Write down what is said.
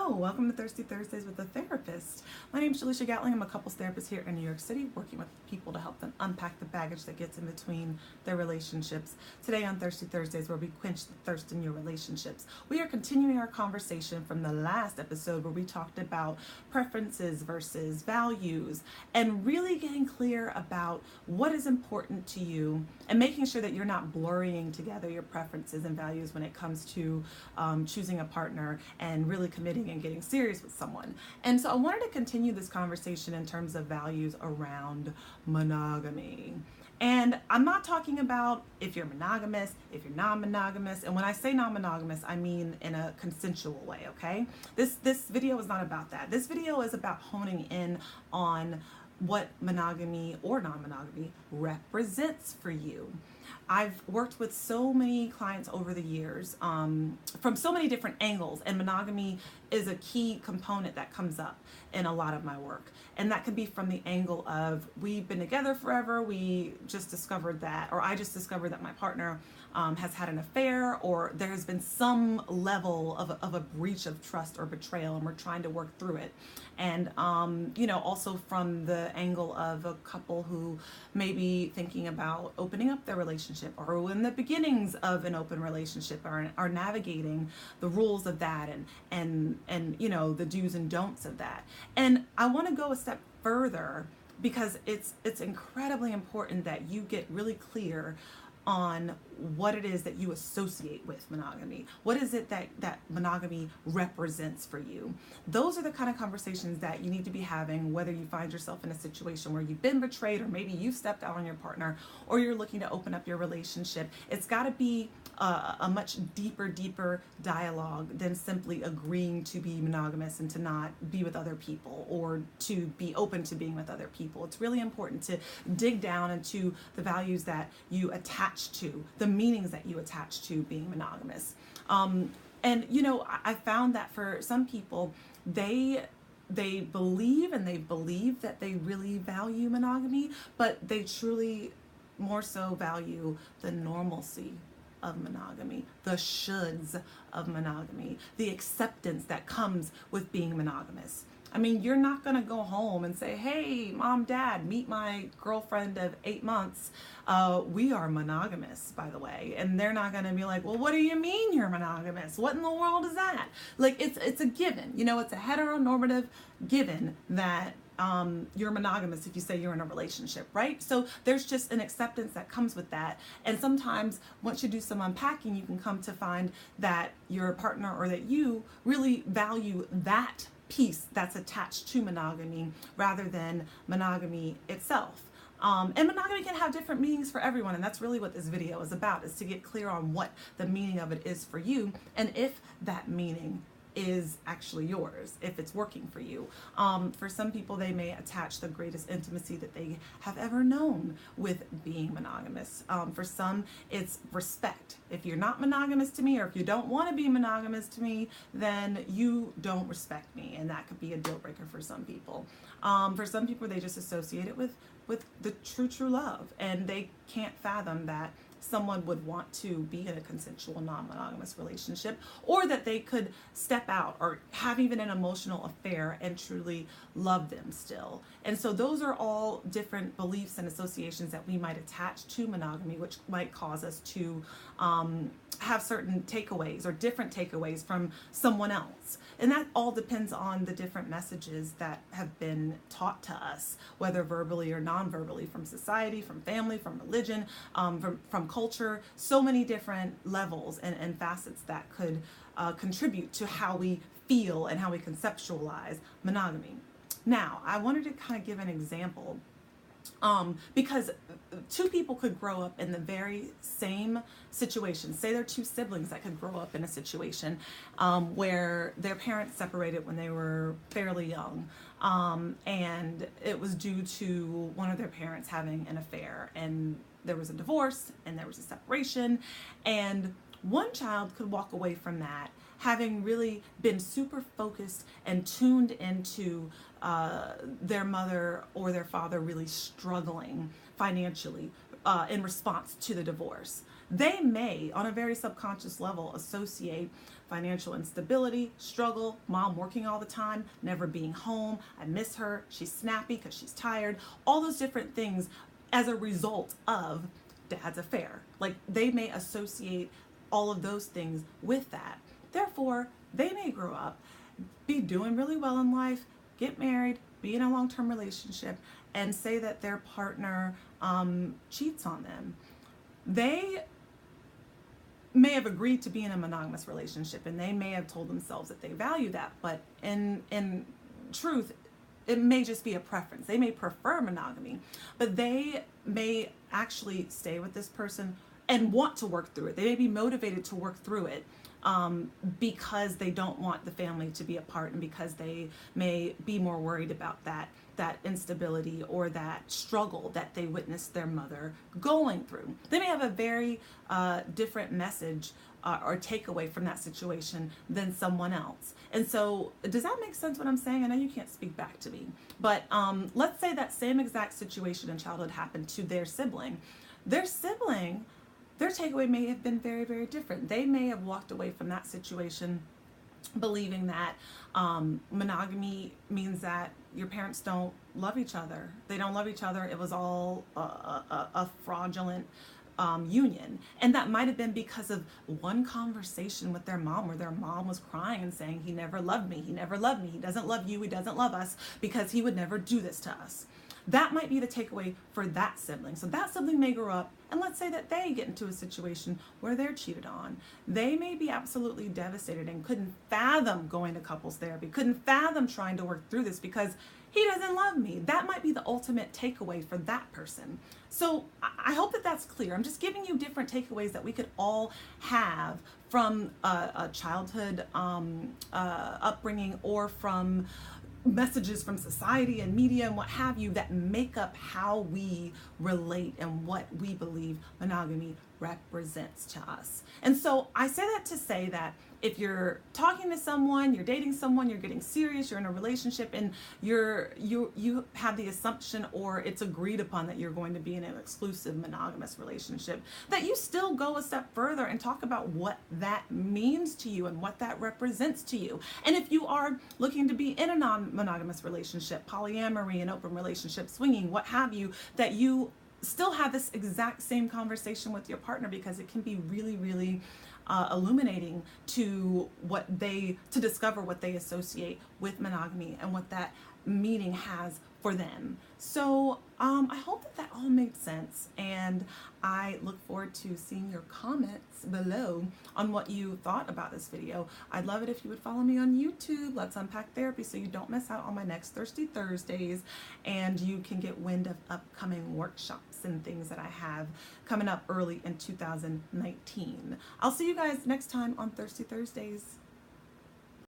Hello, welcome to Thirsty Thursdays with a Therapist. My name is Jalisha Gatling. I'm a couples therapist here in New York City, working with people to help them unpack the baggage that gets in between their relationships. Today on Thirsty Thursdays, where we quench the thirst in your relationships, we are continuing our conversation from the last episode where we talked about preferences versus values and really getting clear about what is important to you and making sure that you're not blurring together your preferences and values when it comes to choosing a partner and really committing and getting serious with someone. And so I wanted to continue this conversation in terms of values around monogamy. And I'm not talking about if you're monogamous, if you're non-monogamous. And when I say non-monogamous, I mean in a consensual way, okay? This video is not about that. This video is about honing in on what monogamy or non-monogamy represents for you. I've worked with so many clients over the years from so many different angles, and monogamy is a key component that comes up in a lot of my work. And that could be from the angle of we've been together forever, we just discovered that, or I just discovered that my partner has had an affair, or there has been some level of a breach of trust or betrayal, and we're trying to work through it. And, also from the angle of a couple who may be thinking about opening up their relationship, or in the beginnings of an open relationship, are navigating the rules of that and the do's and don'ts of that. And I want to go a step further because it's incredibly important that you get really clear on what it is that you associate with monogamy. What is it that monogamy represents for you? Those are the kind of conversations that you need to be having, whether you find yourself in a situation where you've been betrayed, or maybe you've stepped out on your partner, or you're looking to open up your relationship. It's got to be a much deeper dialogue than simply agreeing to be monogamous and to not be with other people, or to be open to being with other people. It's really important to dig down into the values that you attach to, the meanings that you attach to being monogamous. I found that for some people, they believe that they really value monogamy, but they truly more so value the normalcy of monogamy, the shoulds of monogamy, the acceptance that comes with being monogamous. I mean, you're not going to go home and say, hey, mom, dad, meet my girlfriend of 8 months. We are monogamous, by the way. And they're not going to be like, well, what do you mean you're monogamous? What in the world is that? Like, it's a given. It's a heteronormative given that you're monogamous if you say you're in a relationship, right? So there's just an acceptance that comes with that. And sometimes once you do some unpacking, you can come to find that your partner or that you really value that piece that's attached to monogamy rather than monogamy itself. And monogamy can have different meanings for everyone, and that's really what this video is about, is to get clear on what the meaning of it is for you, and if that meaning is actually yours, if it's working for you. For some people, they may attach the greatest intimacy that they have ever known with being monogamous. For some, it's respect. If you're not monogamous to me, or if you don't want to be monogamous to me, then you don't respect me, and that could be a deal breaker for some people. For some people, they just associate it with the true love, and they can't fathom that someone would want to be in a consensual non-monogamous relationship, or that they could step out or have even an emotional affair and truly love them still. And so those are all different beliefs and associations that we might attach to monogamy, which might cause us to have certain takeaways or different takeaways from someone else. And that all depends on the different messages that have been taught to us, whether verbally or non-verbally, from society, from family, from religion, from culture. So many different levels and facets that could contribute to how we feel and how we conceptualize monogamy. Now, I wanted to kind of give an example because two people could grow up in the very same situation. Say they're two siblings that could grow up in a situation where their parents separated when they were fairly young, and it was due to one of their parents having an affair, and there was a divorce and there was a separation, and one child could walk away from that having really been super focused and tuned into their mother or their father really struggling financially in response to the divorce. They may, on a very subconscious level, associate financial instability, struggle, mom working all the time, never being home, I miss her, she's snappy because she's tired, all those different things as a result of dad's affair. Like they may associate all of those things with that. Therefore, they may grow up, be doing really well in life, get married, be in a long-term relationship, and say that their partner cheats on them. They may have agreed to be in a monogamous relationship, and they may have told themselves that they value that, but in truth, it may just be a preference. They may prefer monogamy, but they may actually stay with this person and want to work through it. They may be motivated to work through it because they don't want the family to be apart, and because they may be more worried about that instability or that struggle that they witnessed their mother going through. They may have a very different message or takeaway from that situation than someone else. And so, does that make sense what I'm saying? I know you can't speak back to me, but let's say that same exact situation in childhood happened to their sibling. Their sibling, their takeaway may have been very, very different. They may have walked away from that situation believing that monogamy means that your parents don't love each other. They don't love each other. It was all a fraudulent union. And that might have been because of one conversation with their mom where their mom was crying and saying, he never loved me. He never loved me. He doesn't love you. He doesn't love us because he would never do this to us. That might be the takeaway for that sibling. So that sibling may grow up, and let's say that they get into a situation where they're cheated on. They may be absolutely devastated and couldn't fathom going to couples therapy, couldn't fathom trying to work through this because he doesn't love me. That might be the ultimate takeaway for that person. So I hope that that's clear. I'm just giving you different takeaways that we could all have from a childhood upbringing, or from messages from society and media and what have you, that make up how we relate and what we believe monogamy represents to us. And so I say that to say that if you're talking to someone, you're dating someone, you're getting serious, you're in a relationship, and you have the assumption, or it's agreed upon, that you're going to be in an exclusive monogamous relationship, that you still go a step further and talk about what that means to you and what that represents to you. And if you are looking to be in a non-monogamous relationship, polyamory, an open relationship, swinging, what have you, that you still have this exact same conversation with your partner, because it can be really, really illuminating to discover what they associate with monogamy and what that meaning has for them. So I hope that all made sense, and I look forward to seeing your comments below on what you thought about this video. I'd love it if you would follow me on YouTube, Let's Unpack Therapy, so you don't miss out on my next Thirsty Thursdays, and you can get wind of upcoming workshops and things that I have coming up early in 2019. I'll see you guys next time on Thirsty Thursdays.